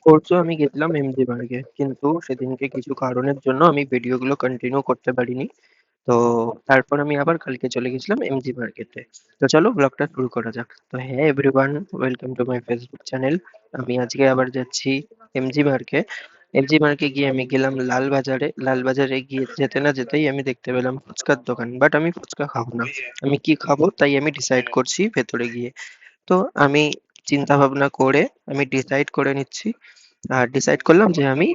পরশু আমি গেছিলাম এমজি মার্গে, কিন্তু সেদিনকে কিছু কারণের জন্য আমি ভিডিওগুলো কন্টিনিউ করতে পারিনি। তো তারপর আমি আবার কালকে চলে গেছিলাম এমজি মার্কেটে। তো চলো ব্লগটা শুরু করা যাক। তো হ্যাঁ everyone, welcome to my Facebook channel. আমি আজকে আবার যাচ্ছি এমজি মার্কে। এমজি মার্কে গিয়ে আমি গেলাম লালবাজারে। লালবাজারে গিয়ে যেতে না যেতেই আমি দেখতে পেলাম ফুচকার দোকান, বাট আমি ফুচকা খাবো না। আমি কি খাবো তাই আমি ডিসাইড করছি ভেতরে গিয়ে। তো আমি চিন্তা ভাবনা করে আমি ডিসাইড করে নিচ্ছি, আর ডিসাইড করলাম যে আমি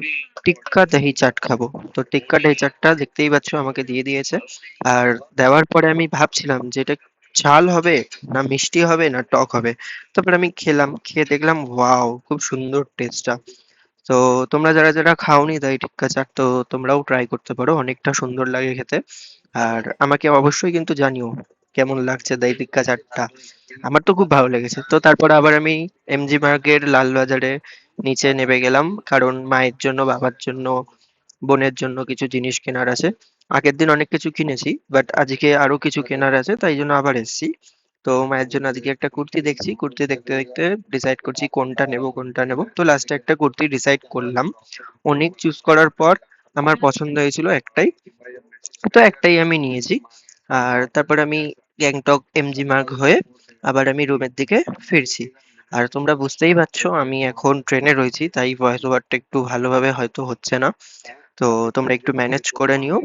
টিক্কা দহি চাট খাবো। তো টিক্কা দহি চাটটা দেখতেই পাচ্ছ আমাকে দিয়ে দিয়েছে। আর দেওয়ার পরে আমি ভাবছিলাম যে এটা ঝাল হবে না মিষ্টি হবে না টক হবে। তারপর আমি খেলাম, খেয়ে দেখলাম ওয়াও খুব সুন্দর টেস্টটা। তো তোমরা যারা যারা খাওনি দই টিক্কা চাট, তো তোমরাও ট্রাই করতে পারো, অনেকটা সুন্দর লাগে খেতে। আর আমাকে অবশ্যই কিন্তু জানিও কেমন লাগছে দই টিক্কা চাটটা। আমার তো খুব ভালো লেগেছে। তো তারপর আবার আমি এমজি মার্গের লালবাজারে নিচে নেমে গেলাম, কারণ মায়ের জন্য, বাবার জন্য, বোনের জন্য কিছু জিনিস কেনার আছে। আগের দিন অনেক কিছু কিনেছি, বাট আজকে আরো কিছু কেনার আছে, তাই জন্য আবার এসেছি। তো মায়ের জন্য আজকে একটা কুর্তি দেখছি, কুর্তি দেখতে দেখতে ডিসাইড করছি কোনটা নেব কোনটা নেব। তো লাস্টে একটা কুর্তি ডিসাইড করলাম। অনেক চুজ করার পর আমার পছন্দ হয়েছিল একটাই, তো একটাই আমি নিয়েছি। আর তারপর আমি গ্যাংটক এমজি মার্গ হয়ে আবার আমি রুমের দিকে ফিরছি। আর তোমরা বুঝতেই পারছো আমি এখন ট্রেনে রয়েছি, তাই ভয়েস ওভারটা একটু ভালোভাবে হয়তো হচ্ছে না। তো তোমরা একটু ম্যানেজ করে নিও।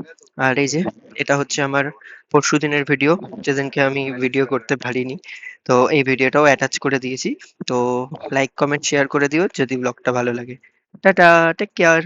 আর এই যে এটা হচ্ছে আমার পরশুদিনের ভিডিও, যেদিনকে আমি ভিডিও করতে পারিনি। তো এই ভিডিওটাও অ্যাটাচ করে দিয়েছি। তো লাইক কমেন্ট শেয়ার করে দিও যদি ব্লগটা ভালো লাগে। Tata, take care.